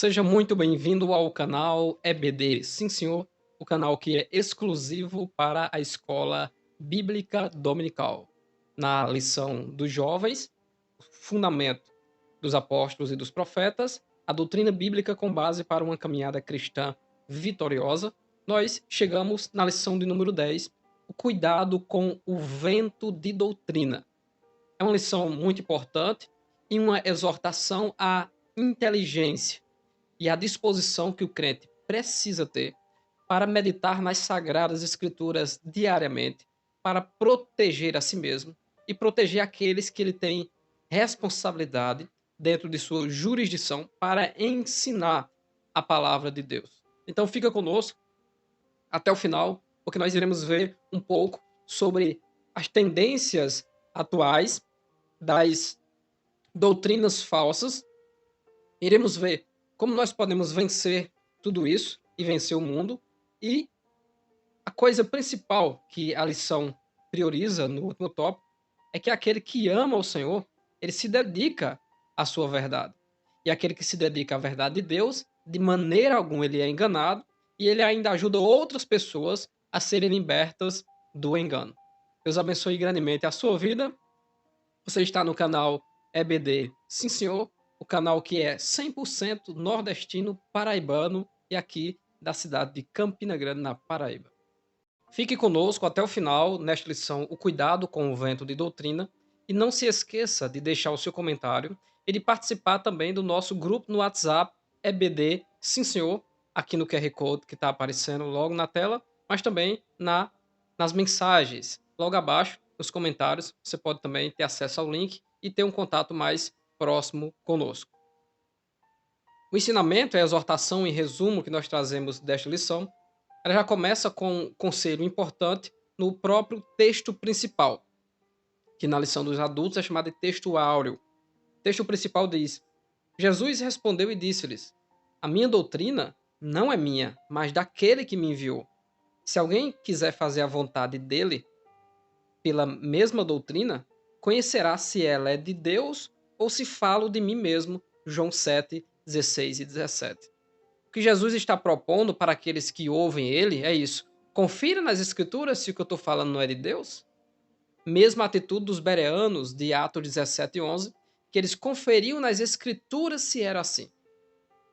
Seja muito bem-vindo ao canal EBD. Sim, senhor, o canal que é exclusivo para a escola bíblica dominical. Na lição dos jovens, o fundamento dos apóstolos e dos profetas, a doutrina bíblica com base para uma caminhada cristã vitoriosa, nós chegamos na lição de número 10, o cuidado com o vento de doutrina. É uma lição muito importante e uma exortação à inteligência e a disposição que o crente precisa ter para meditar nas sagradas escrituras diariamente, para proteger a si mesmo e proteger aqueles que ele tem responsabilidade dentro de sua jurisdição para ensinar a palavra de Deus. Então fica conosco até o final, porque nós iremos ver um pouco sobre as tendências atuais das doutrinas falsas. Iremos ver como nós podemos vencer tudo isso e vencer o mundo. E a coisa principal que a lição prioriza no último tópico é que aquele que ama o Senhor, ele se dedica à sua verdade. E aquele que se dedica à verdade de Deus, de maneira alguma ele é enganado e ele ainda ajuda outras pessoas a serem libertas do engano. Deus abençoe grandemente a sua vida. Você está no canal EBD, sim senhor, o canal que é 100% nordestino, paraibano e aqui da cidade de Campina Grande, na Paraíba. Fique conosco até o final nesta lição, o cuidado com o vento de doutrina, e não se esqueça de deixar o seu comentário e de participar também do nosso grupo no WhatsApp EBD, sim senhor, aqui no QR Code que está aparecendo logo na tela, mas também nas mensagens, logo abaixo, nos comentários, você pode também ter acesso ao link e ter um contato mais próximo conosco. O ensinamento e a exortação em resumo que nós trazemos desta lição, ela já começa com um conselho importante no próprio texto principal, que na lição dos adultos é chamado de texto áureo. O texto principal diz: Jesus respondeu e disse-lhes: A minha doutrina não é minha, mas daquele que me enviou. Se alguém quiser fazer a vontade dele, pela mesma doutrina, conhecerá se ela é de Deus ou se falo de mim mesmo. João 7, 16 e 17. O que Jesus está propondo para aqueles que ouvem ele é isso. Confira nas escrituras se o que eu estou falando não é de Deus. Mesma atitude dos bereanos de Atos 17 e 11, que eles conferiam nas escrituras se era assim.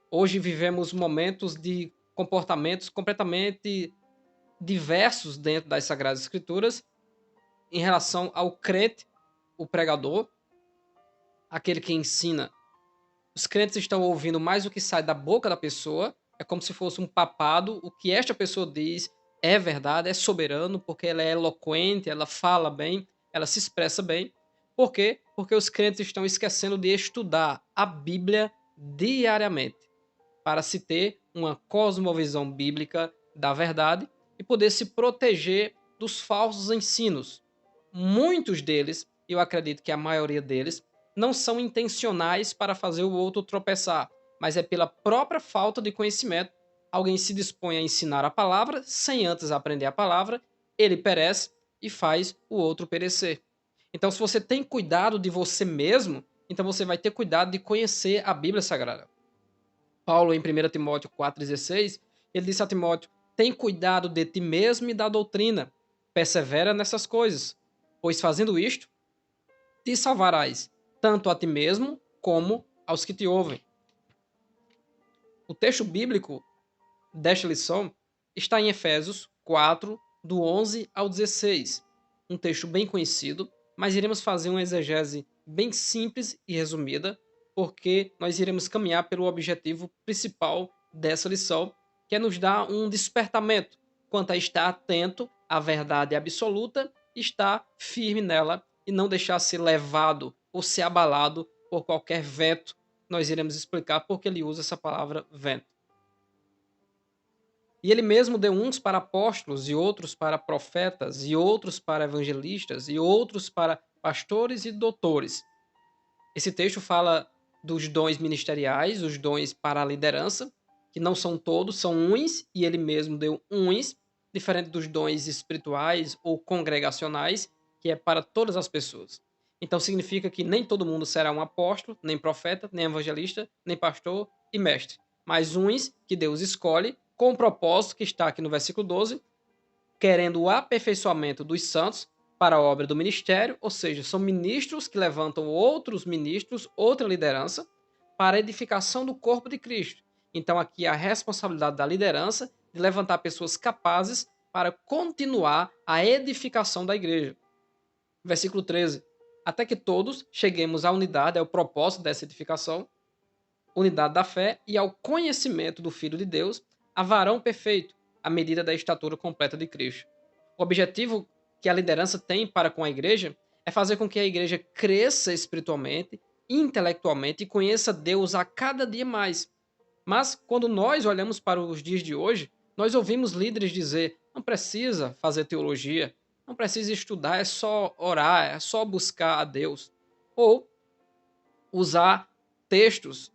Hoje vivemos momentos de comportamentos completamente diversos dentro das Sagradas Escrituras em relação ao crente, o pregador, aquele que ensina. Os crentes estão ouvindo mais o que sai da boca da pessoa, é como se fosse um papado, o que esta pessoa diz é verdade, é soberano, porque ela é eloquente, ela fala bem, ela se expressa bem. Por quê? Porque os crentes estão esquecendo de estudar a Bíblia diariamente, para se ter uma cosmovisão bíblica da verdade e poder se proteger dos falsos ensinos. Muitos deles, eu acredito que a maioria deles, não são intencionais para fazer o outro tropeçar, mas é pela própria falta de conhecimento. Alguém se dispõe a ensinar a palavra sem antes aprender a palavra, ele perece e faz o outro perecer. Então, se você tem cuidado de você mesmo, então você vai ter cuidado de conhecer a Bíblia Sagrada. Paulo, em 1 Timóteo 4,16, ele disse a Timóteo: tem cuidado de ti mesmo e da doutrina, persevera nessas coisas, pois fazendo isto, te salvarás, tanto a ti mesmo como aos que te ouvem. O texto bíblico desta lição está em Efésios 4, do 11 ao 16. Um texto bem conhecido, mas iremos fazer uma exegese bem simples e resumida, porque nós iremos caminhar pelo objetivo principal dessa lição, que é nos dar um despertamento quanto a estar atento à verdade absoluta, estar firme nela e não deixar ser levado ou ser abalado por qualquer vento. Nós iremos explicar porque ele usa essa palavra vento. E ele mesmo deu uns para apóstolos, e outros para profetas, e outros para evangelistas, e outros para pastores e doutores. Esse texto fala dos dons ministeriais, os dons para a liderança, que não são todos, são uns, e ele mesmo deu uns, diferente dos dons espirituais ou congregacionais, que é para todas as pessoas. Então significa que nem todo mundo será um apóstolo, nem profeta, nem evangelista, nem pastor e mestre. mas uns que Deus escolhe com o propósito que está aqui no versículo 12, querendo o aperfeiçoamento dos santos para a obra do ministério, ou seja, são ministros que levantam outros ministros, outra liderança, para a edificação do corpo de Cristo. Então, aqui a responsabilidade da liderança de levantar pessoas capazes para continuar a edificação da igreja. Versículo 13. Até que todos cheguemos à unidade, é o propósito dessa edificação, unidade da fé e ao conhecimento do Filho de Deus, a varão perfeito, à medida da estatura completa de Cristo. O objetivo que a liderança tem para com a igreja é fazer com que a igreja cresça espiritualmente, intelectualmente e conheça Deus a cada dia mais. Mas quando nós olhamos para os dias de hoje, nós ouvimos líderes dizer: não precisa fazer teologia, não precisa estudar, é só orar, é só buscar a Deus. Ou usar textos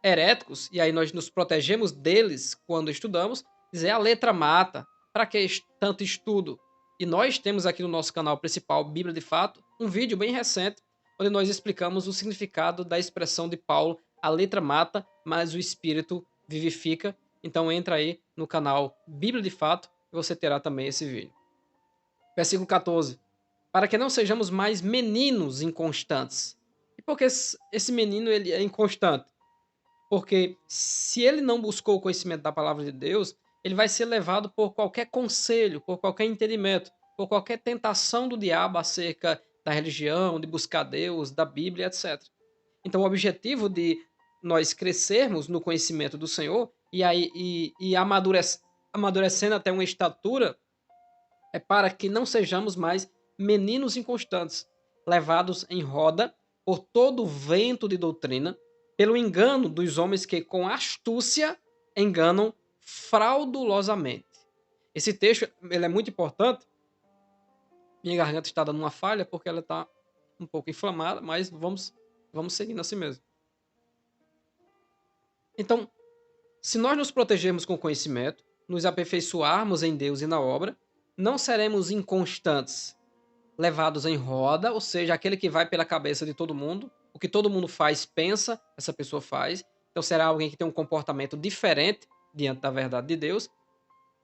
heréticos, e aí nós nos protegemos deles quando estudamos, dizer a letra mata, para que tanto estudo? E nós temos aqui no nosso canal principal, Bíblia de Fato, um vídeo bem recente, onde nós explicamos o significado da expressão de Paulo, a letra mata, mas o Espírito vivifica. Então entra aí no canal Bíblia de Fato e você terá também esse vídeo. Versículo 14. Para que não sejamos mais meninos inconstantes. E por que esse menino ele é inconstante? Porque se ele não buscou o conhecimento da palavra de Deus, ele vai ser levado por qualquer conselho, por qualquer entendimento, por qualquer tentação do diabo acerca da religião, de buscar Deus, da Bíblia, etc. Então, o objetivo de nós crescermos no conhecimento do Senhor e amadurecendo até uma estatura é para que não sejamos mais meninos inconstantes, levados em roda por todo o vento de doutrina, pelo engano dos homens que com astúcia enganam fraudulosamente. Esse texto ele é muito importante. Minha garganta está dando uma falha porque ela está um pouco inflamada, mas vamos seguindo assim mesmo. Então, se nós nos protegermos com conhecimento, nos aperfeiçoarmos em Deus e na obra, não seremos inconstantes, levados em roda, ou seja, aquele que vai pela cabeça de todo mundo, o que todo mundo faz, pensa, essa pessoa faz. Então será alguém que tem um comportamento diferente diante da verdade de Deus,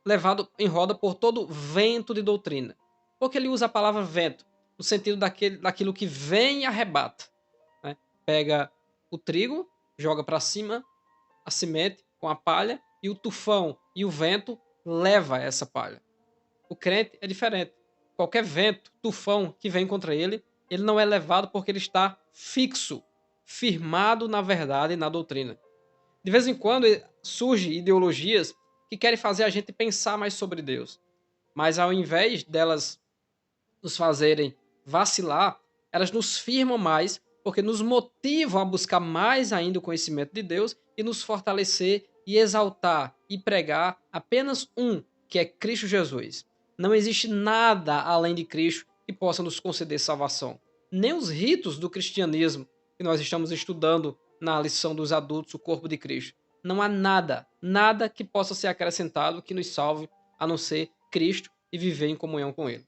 levado em roda por todo vento de doutrina. Porque ele usa a palavra vento, no sentido daquilo que vem e arrebata. Né? Pega o trigo, joga para cima, a semente com a palha, e o tufão e o vento leva essa palha. O crente é diferente. Qualquer vento, tufão que vem contra ele, ele não é levado porque ele está fixo, firmado na verdade e na doutrina. De vez em quando surgem ideologias que querem fazer a gente pensar mais sobre Deus. Mas ao invés delas nos fazerem vacilar, elas nos firmam mais porque nos motivam a buscar mais ainda o conhecimento de Deus e nos fortalecer e exaltar e pregar apenas um, que é Cristo Jesus. Não existe nada além de Cristo que possa nos conceder salvação. Nem os ritos do cristianismo que nós estamos estudando na lição dos adultos, o corpo de Cristo. Não há nada, nada que possa ser acrescentado que nos salve, a não ser Cristo e viver em comunhão com Ele.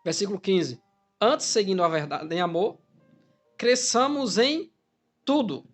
Versículo 15. Antes, seguindo a verdade em amor, cresçamos em tudo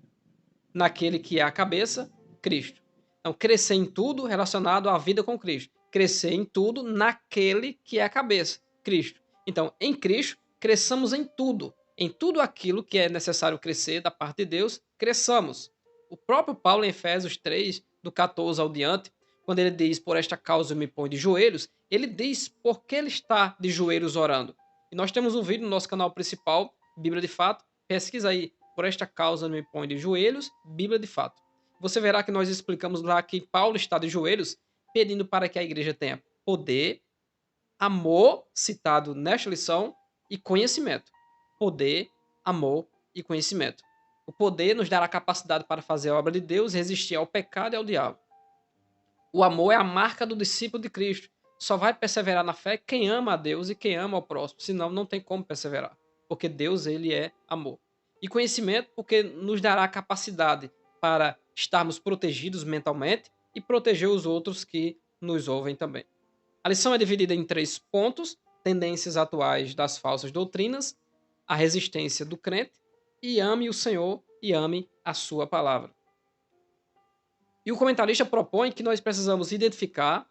naquele que é a cabeça, Cristo. Então, crescer em tudo relacionado à vida com Cristo. Crescer em tudo naquele que é a cabeça, Cristo. Então, em Cristo, cresçamos em tudo. Em tudo aquilo que é necessário crescer da parte de Deus, cresçamos. O próprio Paulo, em Efésios 3, do 14 ao diante, quando ele diz, por esta causa eu me ponho de joelhos, ele diz por que ele está de joelhos orando. E nós temos um vídeo no nosso canal principal, Bíblia de Fato. Pesquisa aí, por esta causa eu me ponho de joelhos, Bíblia de Fato. Você verá que nós explicamos lá que Paulo está de joelhos pedindo para que a igreja tenha poder, amor, citado nesta lição, e conhecimento. Poder, amor e conhecimento. O poder nos dará a capacidade para fazer a obra de Deus, resistir ao pecado e ao diabo. O amor é a marca do discípulo de Cristo. Só vai perseverar na fé quem ama a Deus e quem ama ao próximo, senão não tem como perseverar, porque Deus ele é amor. E conhecimento porque nos dará a capacidade para estarmos protegidos mentalmente e proteger os outros que nos ouvem também. A lição é dividida em 3 pontos: tendências atuais das falsas doutrinas, a resistência do crente e ame o Senhor e ame a sua palavra. E o comentarista propõe que nós precisamos identificar,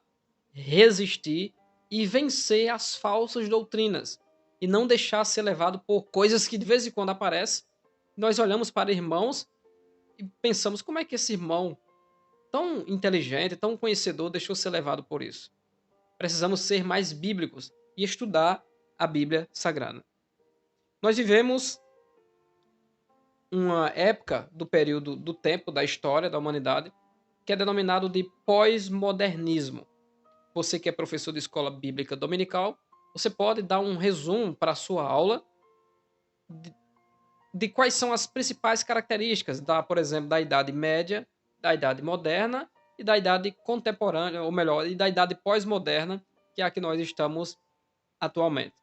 resistir e vencer as falsas doutrinas e não deixar ser levado por coisas que de vez em quando aparecem. Nós olhamos para irmãos e pensamos como é que esse irmão tão inteligente, tão conhecedor, deixou ser levado por isso. Precisamos ser mais bíblicos e estudar a Bíblia Sagrada. Nós vivemos uma época do período do tempo da história da humanidade que é denominado de pós-modernismo. Você que é professor de escola bíblica dominical, você pode dar um resumo para a sua aula de quais são as principais características da, por exemplo, da Idade Média, da Idade Moderna e da Idade Contemporânea, ou melhor, e da Idade Pós-Moderna, que é a que nós estamos atualmente.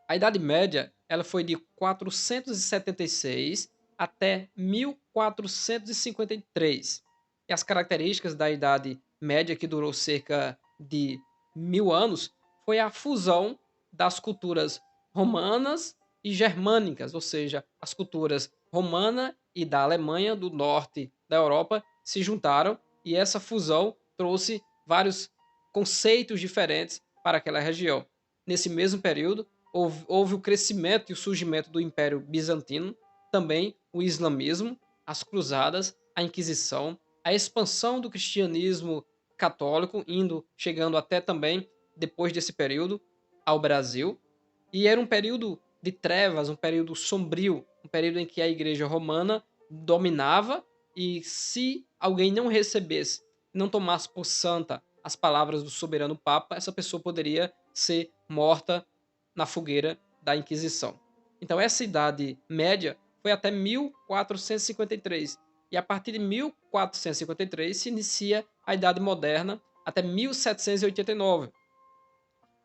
A Idade Média, ela foi de 476 até 1453. E as características da Idade Média, que durou cerca de 1000 anos, foi a fusão das culturas romanas e germânicas, ou seja, as culturas romana e da Alemanha, do norte da Europa, se juntaram e essa fusão trouxe vários conceitos diferentes para aquela região. Nesse mesmo período, houve o crescimento e o surgimento do Império Bizantino, também o islamismo, as cruzadas, a Inquisição, a expansão do cristianismo católico, chegando até também, depois desse período, ao Brasil. E era um período de trevas, um período sombrio, um período em que a Igreja Romana dominava e se alguém não recebesse, não tomasse por santa as palavras do soberano Papa, essa pessoa poderia ser morta na fogueira da Inquisição. Então essa Idade Média foi até 1453. E a partir de 1453 se inicia a Idade Moderna até 1789.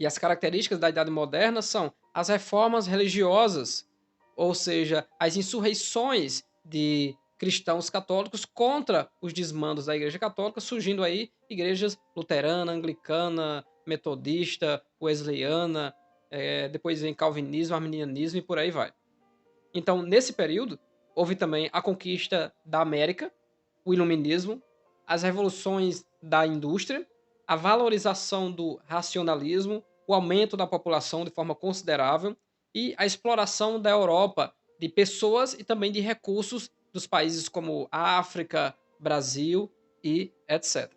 E as características da Idade Moderna são as reformas religiosas, ou seja, as insurreições de cristãos católicos contra os desmandos da Igreja Católica, surgindo aí igrejas luterana, anglicana, metodista, wesleyana, depois vem calvinismo, arminianismo e por aí vai. Então, nesse período, houve também a conquista da América, o iluminismo, as revoluções da indústria, a valorização do racionalismo, o aumento da população de forma considerável e a exploração da Europa de pessoas e também de recursos dos países como África, Brasil e etc.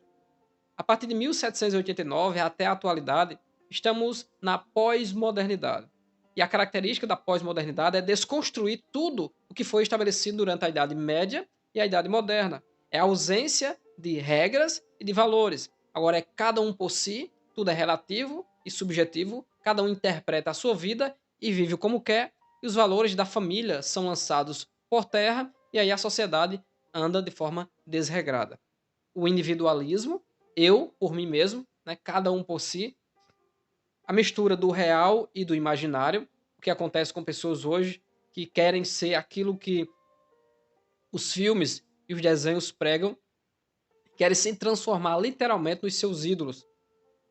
A partir de 1789 até a atualidade, estamos na pós-modernidade. E a característica da pós-modernidade é desconstruir tudo o que foi estabelecido durante a Idade Média e a Idade Moderna. É a ausência de regras e de valores. Agora é cada um por si, tudo é relativo e subjetivo, cada um interpreta a sua vida e vive como quer, e os valores da família são lançados por terra, e aí a sociedade anda de forma desregrada. O individualismo, eu por mim mesmo, né, cada um por si, a mistura do real e do imaginário, o que acontece com pessoas hoje que querem ser aquilo que os filmes e os desenhos pregam, querem se transformar literalmente nos seus ídolos.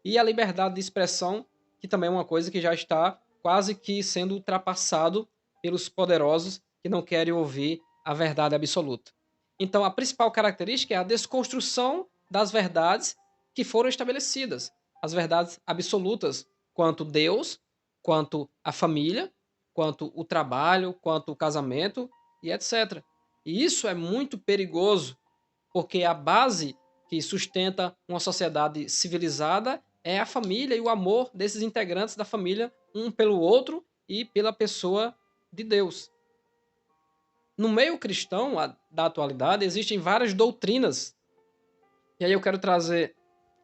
E a liberdade de expressão, que também é uma coisa que já está quase que sendo ultrapassado pelos poderosos que não querem ouvir a verdade absoluta. Então, a principal característica é a desconstrução das verdades que foram estabelecidas, as verdades absolutas quanto Deus, quanto a família, quanto o trabalho, quanto o casamento e etc. E isso é muito perigoso, porque a base que sustenta uma sociedade civilizada é a família e o amor desses integrantes da família um pelo outro e pela pessoa de Deus. No meio cristão da atualidade existem várias doutrinas. E aí eu quero trazer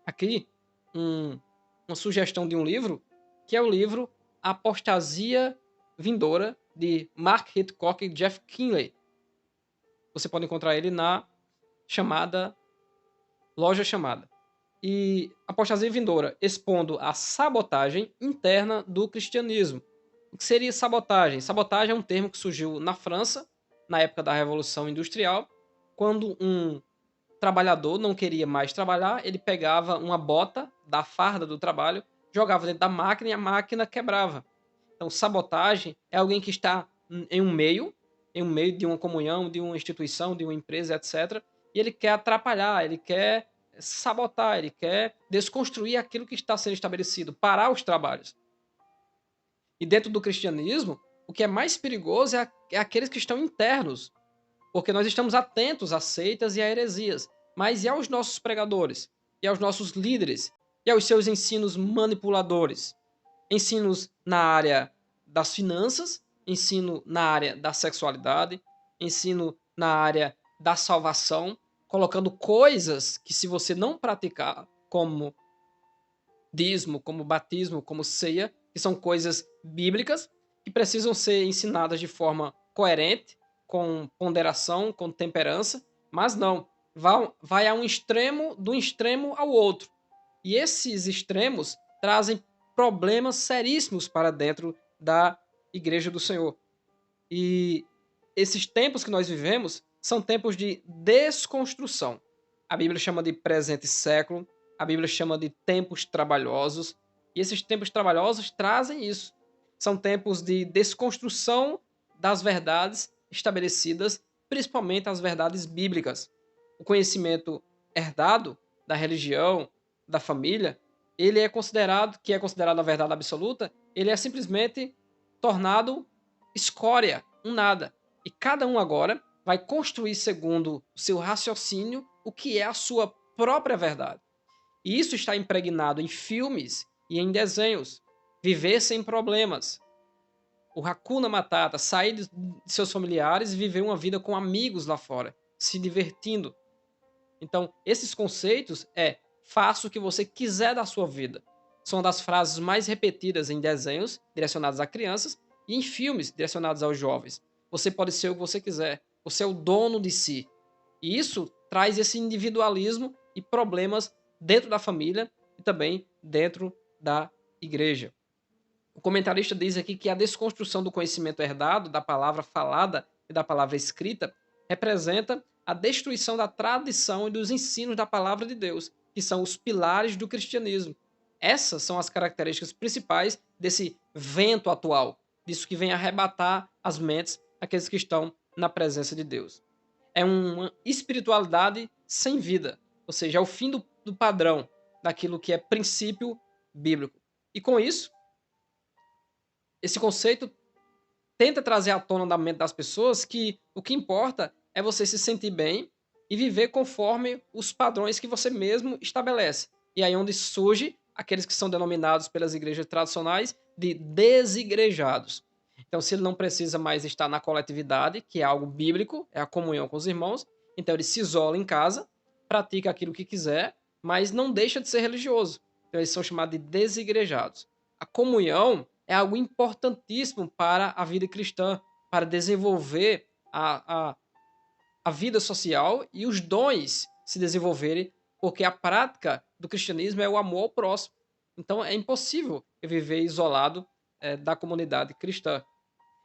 aqui uma sugestão de um livro, que é o livro Apostasia Vindoura, de Mark Hitchcock e Jeff Kinley. Você pode encontrar ele na loja chamada. E Apostasia Vindoura, expondo a sabotagem interna do cristianismo. O que seria sabotagem? Sabotagem é um termo que surgiu na França, na época da Revolução Industrial, quando um trabalhador não queria mais trabalhar, ele pegava uma bota da farda do trabalho, jogava dentro da máquina e a máquina quebrava. Então, sabotagem é alguém que está em um meio de uma comunhão, de uma instituição, de uma empresa, etc., e ele quer atrapalhar, ele quer sabotar, ele quer desconstruir aquilo que está sendo estabelecido, parar os trabalhos. E dentro do cristianismo, o que é mais perigoso é aqueles que estão internos, porque nós estamos atentos às seitas e a heresias, mas e aos nossos pregadores, e aos nossos líderes, e aos seus ensinos manipuladores? Ensinos na área das finanças, ensino na área da sexualidade, ensino na área da salvação, colocando coisas que, se você não praticar, como dízimo, como batismo, como ceia, que são coisas bíblicas, que precisam ser ensinadas de forma coerente, com ponderação, com temperança, mas não, vai a um extremo, do extremo ao outro. E esses extremos trazem problemas seríssimos para dentro da igreja do Senhor. E esses tempos que nós vivemos são tempos de desconstrução. A Bíblia chama de presente século, a Bíblia chama de tempos trabalhosos, e esses tempos trabalhosos trazem isso. São tempos de desconstrução das verdades estabelecidas, principalmente as verdades bíblicas. O conhecimento herdado da religião, da família, ele é considerado a verdade absoluta, ele é simplesmente tornado escória, um nada. E cada um agora vai construir segundo o seu raciocínio o que é a sua própria verdade. E isso está impregnado em filmes e em desenhos. Viver sem problemas. O Hakuna Matata, sair de seus familiares e viver uma vida com amigos lá fora, se divertindo. Então, esses conceitos faça o que você quiser da sua vida. São das frases mais repetidas em desenhos direcionados a crianças e em filmes direcionados aos jovens. Você pode ser o que você quiser. Você é o dono de si. E isso traz esse individualismo e problemas dentro da família e também dentro da igreja. O comentarista diz aqui que a desconstrução do conhecimento herdado, da palavra falada e da palavra escrita, representa a destruição da tradição e dos ensinos da palavra de Deus, que são os pilares do cristianismo. Essas são as características principais desse vento atual, disso que vem arrebatar as mentes daqueles que estão na presença de Deus. É uma espiritualidade sem vida, ou seja, é o fim do padrão daquilo que é princípio bíblico. E com isso, esse conceito tenta trazer à tona da mente das pessoas que o que importa é você se sentir bem e viver conforme os padrões que você mesmo estabelece. E aí onde surge aqueles que são denominados pelas igrejas tradicionais de desigrejados. Então, se ele não precisa mais estar na coletividade, que é algo bíblico, é a comunhão com os irmãos, então ele se isola em casa, pratica aquilo que quiser, mas não deixa de ser religioso. Então, eles são chamados de desigrejados. A comunhão é algo importantíssimo para a vida cristã, para desenvolver a vida social e os dons se desenvolverem, porque a prática do cristianismo é o amor ao próximo. Então é impossível eu viver isolado da comunidade cristã.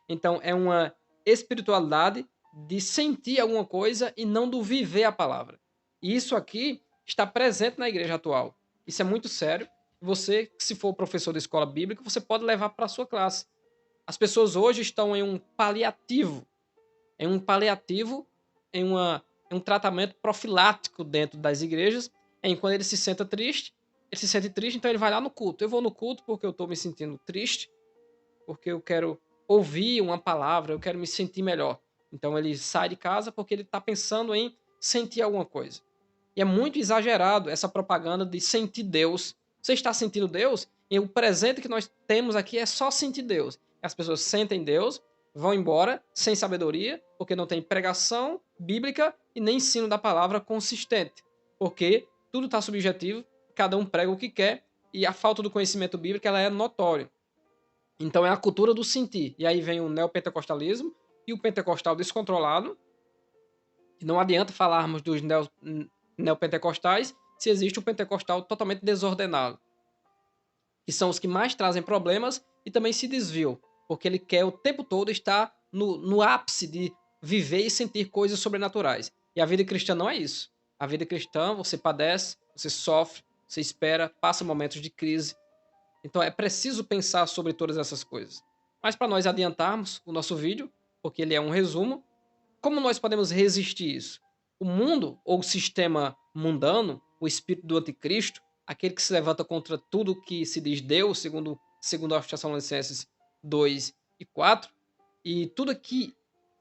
Então é uma espiritualidade de sentir alguma coisa e não do viver a palavra. E isso aqui está presente na igreja atual. Isso é muito sério. Você, se for professor de escola bíblica, você pode levar para a sua classe. As pessoas hoje estão em um paliativo, em um tratamento profilático dentro das igrejas, em quando ele se senta triste, ele se sente triste, então ele vai lá no culto. Eu vou no culto porque eu estou me sentindo triste, porque eu quero ouvir uma palavra, eu quero me sentir melhor. Então ele sai de casa porque ele está pensando em sentir alguma coisa. E é muito exagerado essa propaganda de sentir Deus. Você está sentindo Deus? E o presente que nós temos aqui é só sentir Deus. As pessoas sentem Deus, vão embora sem sabedoria, porque não tem pregação bíblica e nem ensino da palavra consistente. Porque tudo está subjetivo, cada um prega o que quer e a falta do conhecimento bíblico ela é notória. Então é a cultura do sentir. E aí vem o neopentecostalismo e o pentecostal descontrolado. E não adianta falarmos dos neopentecostais se existe o pentecostal totalmente desordenado. Que são os que mais trazem problemas e também se desviam. Porque ele quer o tempo todo estar no ápice de viver e sentir coisas sobrenaturais. E a vida cristã não é isso. A vida cristã, você padece, você sofre, você espera, passa momentos de crise. Então é preciso pensar sobre todas essas coisas. Mas para nós adiantarmos o nosso vídeo, porque ele é um resumo, como nós podemos resistir isso? O mundo ou o sistema mundano, o espírito do anticristo, aquele que se levanta contra tudo que se diz Deus, segundo a Tessalonicenses 2 e 4, e tudo que,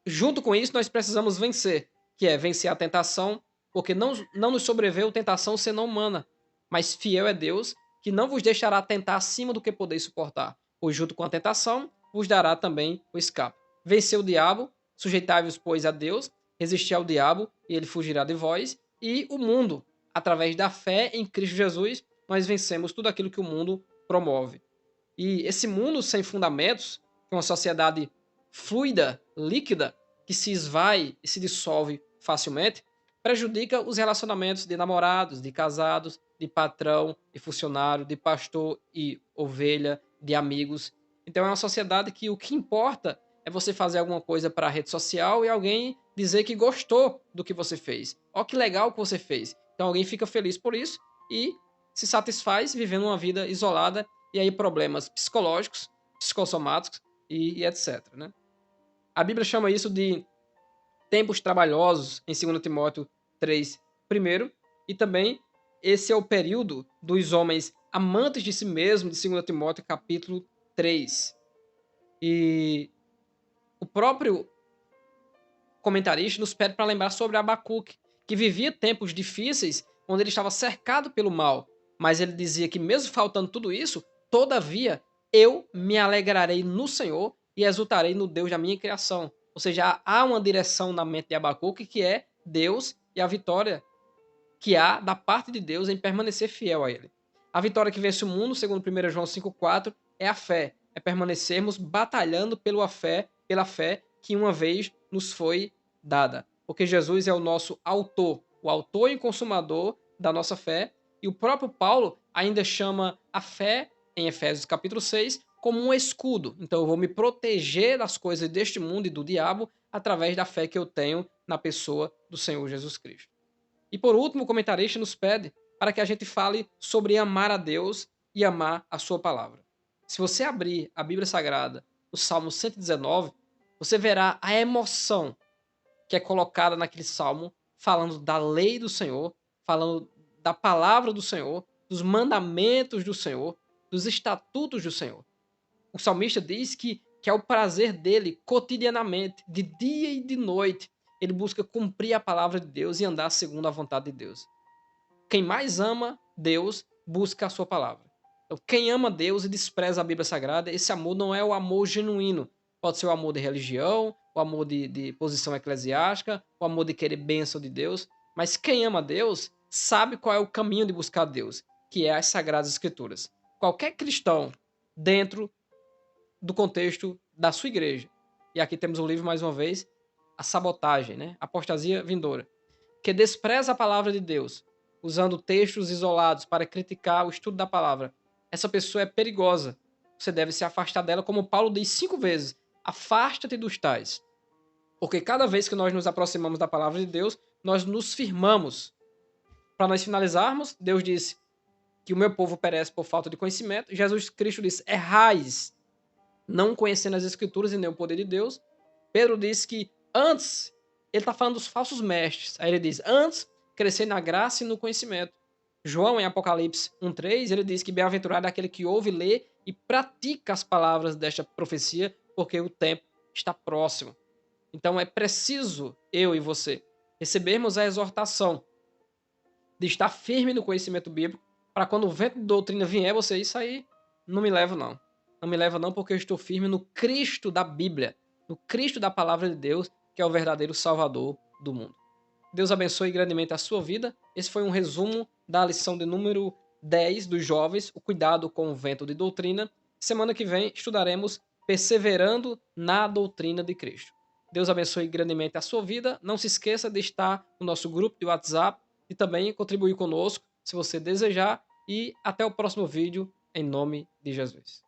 junto com isso, nós precisamos vencer, que é vencer a tentação, porque não nos sobreveio tentação senão humana, mas fiel é Deus, que não vos deixará tentar acima do que podeis suportar, pois junto com a tentação vos dará também o escape. Vencer o diabo, sujeitai-vos, pois, a Deus, resistir ao diabo e ele fugirá de vós, e o mundo, através da fé em Cristo Jesus, nós vencemos tudo aquilo que o mundo promove. E esse mundo sem fundamentos, que é uma sociedade fluida, líquida, que se esvai e se dissolve facilmente, prejudica os relacionamentos de namorados, de casados, de patrão e funcionário, de pastor e ovelha, de amigos. Então é uma sociedade que o que importa é você fazer alguma coisa para a rede social e alguém dizer que gostou do que você fez. Ó, que legal que você fez. Então alguém fica feliz por isso e se satisfaz vivendo uma vida isolada e aí problemas psicológicos, psicossomáticos e etc. Né? A Bíblia chama isso de tempos trabalhosos em 2 Timóteo 3, primeiro, e também esse é o período dos homens amantes de si mesmo, de 2 Timóteo capítulo 3. E o próprio comentarista nos pede para lembrar sobre Abacuque, que vivia tempos difíceis onde ele estava cercado pelo mal, mas ele dizia que mesmo faltando tudo isso, todavia eu me alegrarei no Senhor e exultarei no Deus da minha criação. Ou seja, há uma direção na mente de Abacuque que é Deus e a vitória que há da parte de Deus em permanecer fiel a ele. A vitória que vence o mundo, segundo 1 João 5,4, é a fé. É permanecermos batalhando pela fé que uma vez nos foi dada. Porque Jesus é o nosso autor, o autor e consumador da nossa fé. E o próprio Paulo ainda chama a fé, em Efésios capítulo 6, como um escudo. Então eu vou me proteger das coisas deste mundo e do diabo através da fé que eu tenho na pessoa do Senhor Jesus Cristo. E por último, o comentarista nos pede para que a gente fale sobre amar a Deus e amar a sua palavra. Se você abrir a Bíblia Sagrada, o Salmo 119, você verá a emoção que é colocada naquele salmo, falando da lei do Senhor, falando da palavra do Senhor, dos mandamentos do Senhor, dos estatutos do Senhor. O salmista diz que é o prazer dele cotidianamente, de dia e de noite, ele busca cumprir a palavra de Deus e andar segundo a vontade de Deus. Quem mais ama Deus busca a sua palavra. Então, quem ama Deus e despreza a Bíblia Sagrada, esse amor não é o amor genuíno. Pode ser o amor de religião, o amor de posição eclesiástica, o amor de querer bênção de Deus. Mas quem ama Deus sabe qual é o caminho de buscar Deus, que é as Sagradas Escrituras. Qualquer cristão dentro do contexto da sua igreja. E aqui temos um livro, mais uma vez, A Sabotagem, né? Apostasia Vindoura, que despreza a palavra de Deus, usando textos isolados para criticar o estudo da palavra. Essa pessoa é perigosa. Você deve se afastar dela, como Paulo diz 5 vezes. Afasta-te dos tais. Porque cada vez que nós nos aproximamos da palavra de Deus, nós nos firmamos. Para nós finalizarmos, Deus disse que o meu povo perece por falta de conhecimento. Jesus Cristo disse, errais, não conhecendo as escrituras e nem o poder de Deus. Pedro diz que antes, ele está falando dos falsos mestres. Aí ele diz, antes, crescer na graça e no conhecimento. João, em Apocalipse 1,3, ele diz que bem-aventurado é aquele que ouve, lê e pratica as palavras desta profecia, porque o tempo está próximo. Então é preciso, eu e você, recebermos a exortação de estar firme no conhecimento bíblico, para quando o vento de doutrina vier, você, isso aí não me leva não. Não me leva não, porque eu estou firme no Cristo da Bíblia, no Cristo da palavra de Deus, que é o verdadeiro Salvador do mundo. Deus abençoe grandemente a sua vida. Esse foi um resumo da lição de número 10 dos jovens, o cuidado com o vento de doutrina. Semana que vem estudaremos perseverando na doutrina de Cristo. Deus abençoe grandemente a sua vida. Não se esqueça de estar no nosso grupo de WhatsApp e também contribuir conosco, se você desejar. E até o próximo vídeo, em nome de Jesus.